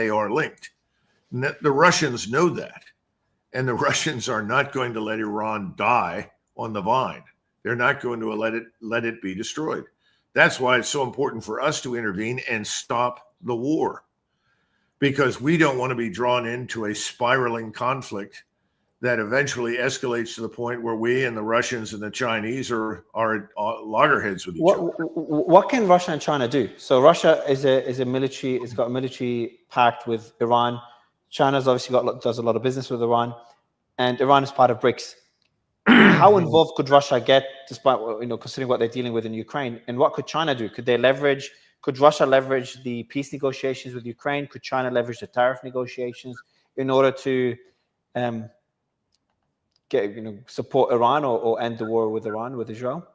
they are linked. The Russians know that. And the Russians are not going to let Iran die on the vine. They're not going to let it be destroyed. That's why it's so important for us to intervene and stop the war, because we don't want to be drawn into a spiraling conflict that eventually escalates to the point where we and the Russians and the Chinese are loggerheads with each other. What can Russia and China do? So Russia is a military. It's got a military pact with Iran. China's obviously does a lot of business with Iran, and Iran is part of BRICS. How involved could Russia get, despite considering what they're dealing with in Ukraine? And what could China do? Could Russia leverage the peace negotiations with Ukraine? Could China leverage the tariff negotiations in order to support Iran or end the war with Iran, with Israel?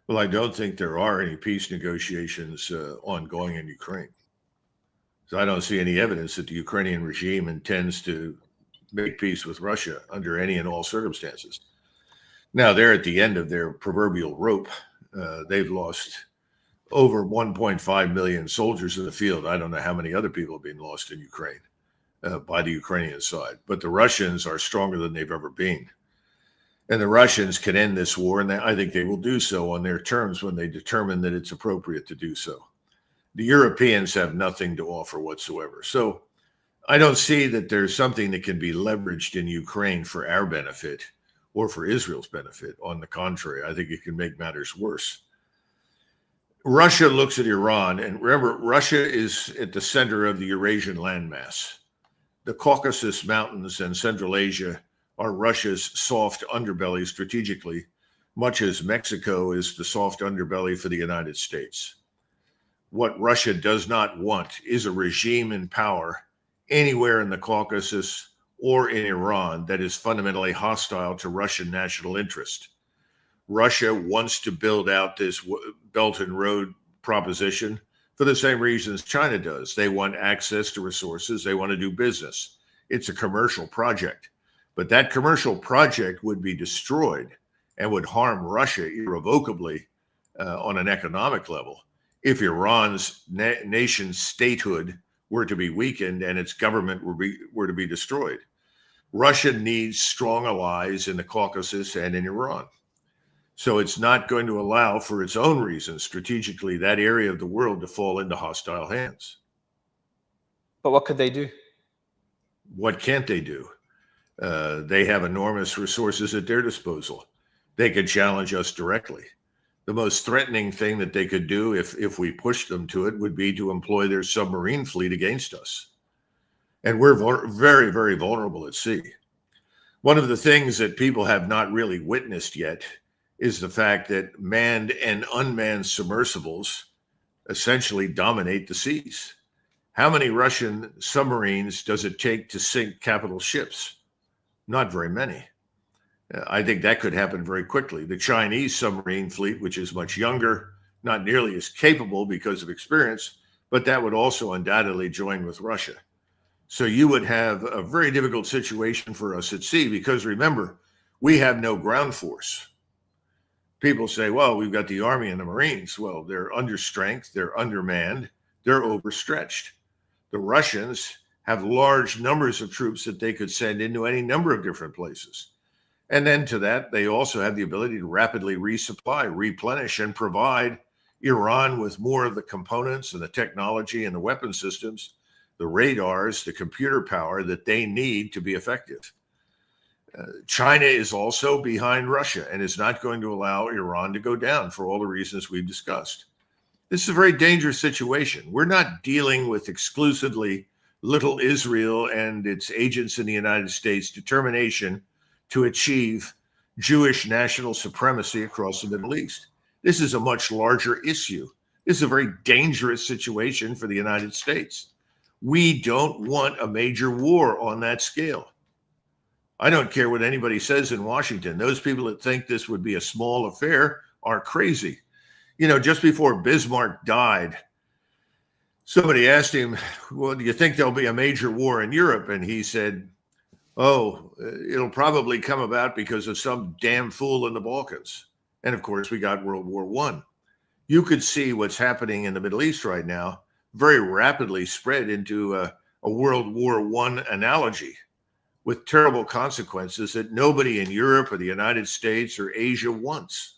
Well, I don't think there are any peace negotiations ongoing in Ukraine. So I don't see any evidence that the Ukrainian regime intends to make peace with Russia under any and all circumstances. Now, they're at the end of their proverbial rope. They've lost over 1.5 million soldiers in the field. I don't know how many other people have been lost in Ukraine by the Ukrainian side, but the Russians are stronger than they've ever been. And the Russians can end this war, and I think they will do so on their terms when they determine that it's appropriate to do so. The Europeans have nothing to offer whatsoever. So I don't see that there's something that can be leveraged in Ukraine for our benefit or for Israel's benefit. On the contrary, I think it can make matters worse. Russia looks at Iran, and remember, Russia is at the center of the Eurasian landmass. The Caucasus Mountains and Central Asia are Russia's soft underbelly strategically, much as Mexico is the soft underbelly for the United States. What Russia does not want is a regime in power anywhere in the Caucasus or in Iran that is fundamentally hostile to Russian national interest. Russia wants to build out this Belt and Road proposition for the same reasons China does. They want access to resources. They want to do business. It's a commercial project. But that commercial project would be destroyed and would harm Russia irrevocably on an economic level if Iran's nation statehood were to be weakened and its government were to be destroyed. Russia needs strong allies in the Caucasus and in Iran. So it's not going to allow, for its own reasons, strategically, that area of the world to fall into hostile hands. But what could they do? What can't they do? They have enormous resources at their disposal. They could challenge us directly. The most threatening thing that they could do if we push them to it would be to employ their submarine fleet against us. And we're very, very vulnerable at sea. One of the things that people have not really witnessed yet is the fact that manned and unmanned submersibles essentially dominate the seas. How many Russian submarines does it take to sink capital ships? Not very many. I think that could happen very quickly. The Chinese submarine fleet, which is much younger, not nearly as capable because of experience, but that would also undoubtedly join with Russia. So you would have a very difficult situation for us at sea because, remember, we have no ground force. People say, well, we've got the Army and the Marines. Well, they're under strength, they're undermanned, they're overstretched. The Russians have large numbers of troops that they could send into any number of different places. And then to that, they also have the ability to rapidly resupply, replenish, and provide Iran with more of the components and the technology and the weapon systems, the radars, the computer power that they need to be effective. China is also behind Russia and is not going to allow Iran to go down for all the reasons we've discussed. This is a very dangerous situation. We're not dealing with exclusively little Israel and its agents in the United States' determination to achieve Jewish national supremacy across the Middle East. This is a much larger issue. This is a very dangerous situation for the United States. We don't want a major war on that scale. I don't care what anybody says in Washington. Those people that think this would be a small affair are crazy. You know, just before Bismarck died, somebody asked him, well, do you think there'll be a major war in Europe? And he said, oh, it'll probably come about because of some damn fool in the Balkans. And of course, we got World War I. You could see what's happening in the Middle East right now very rapidly spread into a World War I analogy with terrible consequences that nobody in Europe or the United States or Asia wants.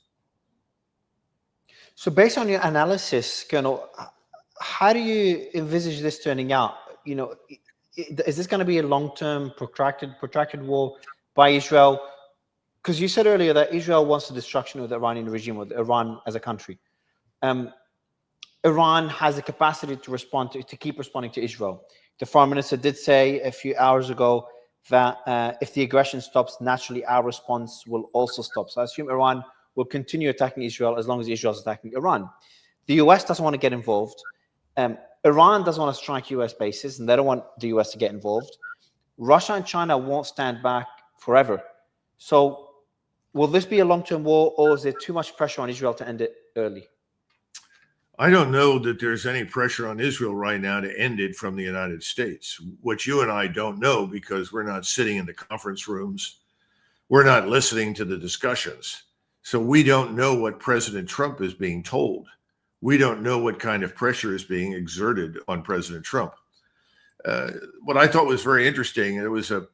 So based on your analysis, Colonel, how do you envisage this turning out? You know, is this going to be a long-term protracted war by Israel? Because you said earlier that Israel wants the destruction of the Iranian regime, or Iran as a country. Iran has the capacity to respond to keep responding to Israel. The foreign minister did say a few hours ago that if the aggression stops, naturally our response will also stop. So I assume Iran will continue attacking Israel as long as Israel is attacking Iran. The US doesn't want to get involved. Iran doesn't want to strike US bases, and they don't want the US to get involved. Russia and China won't stand back forever. So will this be a long-term war, or is there too much pressure on Israel to end it early? I don't know that there's any pressure on Israel right now to end it from the United States, which you and I don't know because we're not sitting in the conference rooms. We're not listening to the discussions. So we don't know what President Trump is being told. We don't know what kind of pressure is being exerted on President Trump. What I thought was very interesting, it was a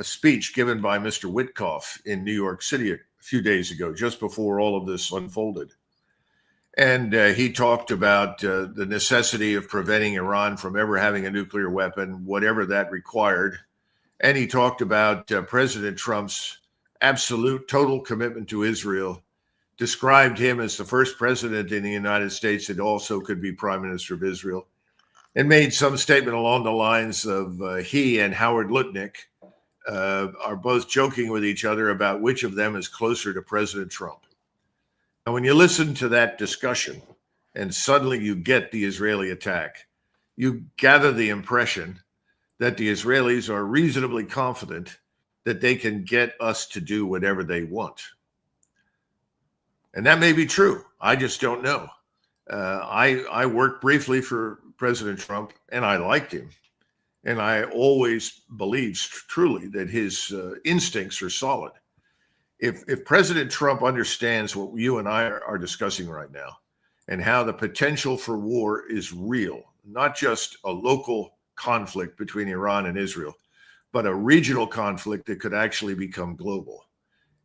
speech given by Mr. Witkoff in New York City a few days ago, just before all of this unfolded. And he talked about the necessity of preventing Iran from ever having a nuclear weapon, whatever that required. And he talked about President Trump's absolute total commitment to Israel, described him as the first president in the United States that also could be prime minister of Israel, and made some statement along the lines of he and Howard Lutnick are both joking with each other about which of them is closer to President Trump. And when you listen to that discussion and suddenly you get the Israeli attack, you gather the impression that the Israelis are reasonably confident that they can get us to do whatever they want. And that may be true. I just don't know. I worked briefly for President Trump, and I liked him. And I always believed truly that his instincts are solid. If President Trump understands what you and I are discussing right now, and how the potential for war is real, not just a local conflict between Iran and Israel, but a regional conflict that could actually become global.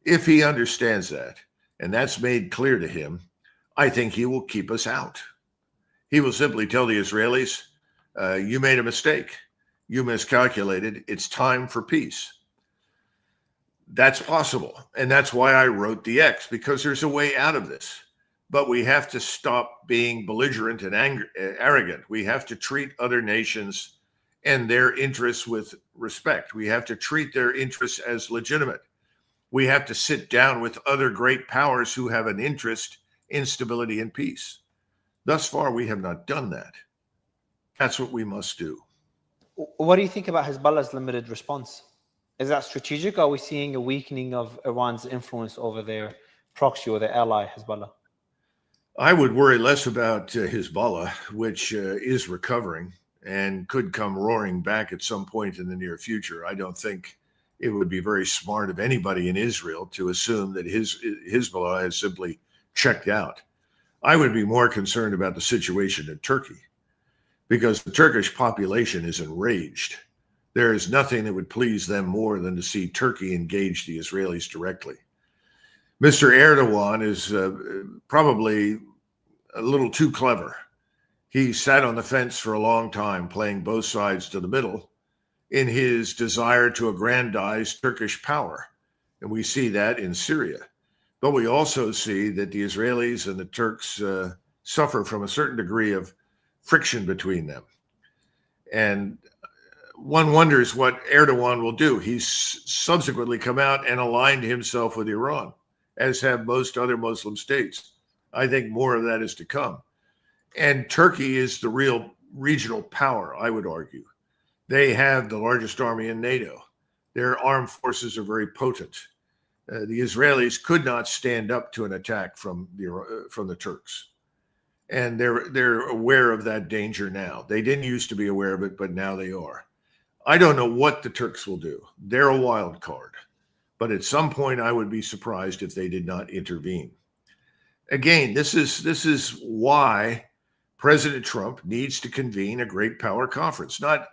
If he understands that, and that's made clear to him, I think he will keep us out. He will simply tell the Israelis, you made a mistake. You miscalculated. It's time for peace. That's possible. And that's why I wrote the X, because there's a way out of this. But we have to stop being belligerent and arrogant. We have to treat other nations and their interests with respect. We have to treat their interests as legitimate. We have to sit down with other great powers who have an interest in stability and peace. Thus far, we have not done that. That's what we must do. What do you think about Hezbollah's limited response? Is that strategic? Or are we seeing a weakening of Iran's influence over their proxy or their ally, Hezbollah? I would worry less about Hezbollah, which is recovering and could come roaring back at some point in the near future. I don't think it would be very smart of anybody in Israel to assume that Hezbollah has simply checked out. I would be more concerned about the situation in Turkey, because the Turkish population is enraged. There is nothing that would please them more than to see Turkey engage the Israelis directly. Mr. Erdogan is probably a little too clever. He sat on the fence for a long time, playing both sides to the middle in his desire to aggrandize Turkish power. And we see that in Syria. But we also see that the Israelis and the Turks suffer from a certain degree of friction between them. And one wonders what Erdogan will do. He's subsequently come out and aligned himself with Iran, as have most other Muslim states. I think more of that is to come. And Turkey is the real regional power, I would argue. They have the largest army in NATO. Their armed forces are very potent. The Israelis could not stand up to an attack from the Turks. And they're aware of that danger now. They didn't used to be aware of it, but now they are. I don't know what the Turks will do. They're a wild card. But at some point, I would be surprised if they did not intervene. Again, this is why President Trump needs to convene a great power conference, not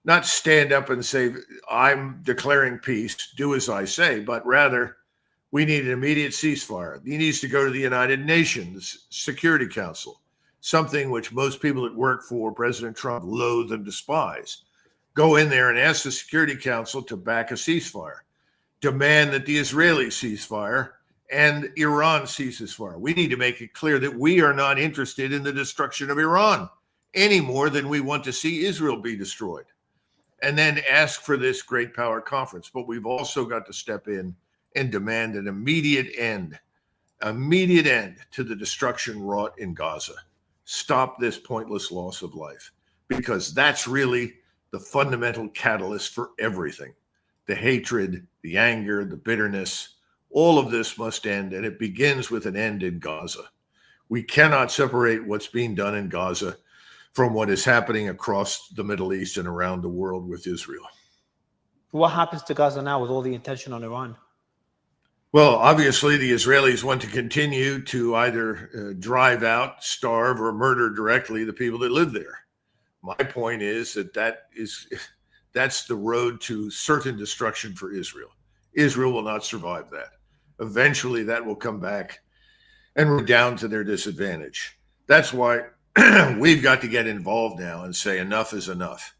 not stand up and say, I'm declaring peace, do as I say, but rather we need an immediate ceasefire. He needs to go to the United Nations Security Council, something which most people that work for President Trump loathe and despise. Go in there and ask the Security Council to back a ceasefire. Demand that the Israelis ceasefire and Iran ceases fire. We need to make it clear that we are not interested in the destruction of Iran any more than we want to see Israel be destroyed. And then ask for this great power conference. But we've also got to step in and demand an immediate end to the destruction wrought in Gaza. Stop this pointless loss of life, because that's really the fundamental catalyst for everything. The hatred, the anger, the bitterness, all of this must end, and it begins with an end in Gaza. We cannot separate what's being done in Gaza from what is happening across the Middle East and around the world with Israel. What happens to Gaza now with all the attention on Iran? Well, obviously, the Israelis want to continue to either drive out, starve, or murder directly the people that live there. My point is that that's the road to certain destruction for Israel. Israel will not survive that. Eventually, that will come back and redound to their disadvantage. That's why we've got to get involved now and say enough is enough.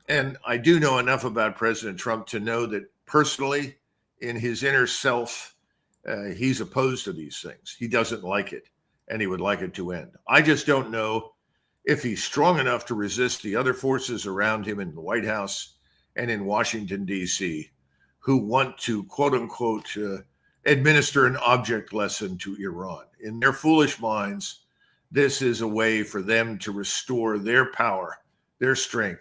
And I do know enough about President Trump to know that personally, in his inner self, he's opposed to these things. He doesn't like it, and he would like it to end. I just don't know if he's strong enough to resist the other forces around him in the White House and in Washington, D.C., who want to, quote unquote, administer an object lesson to Iran. In their foolish minds, this is a way for them to restore their power, their strength,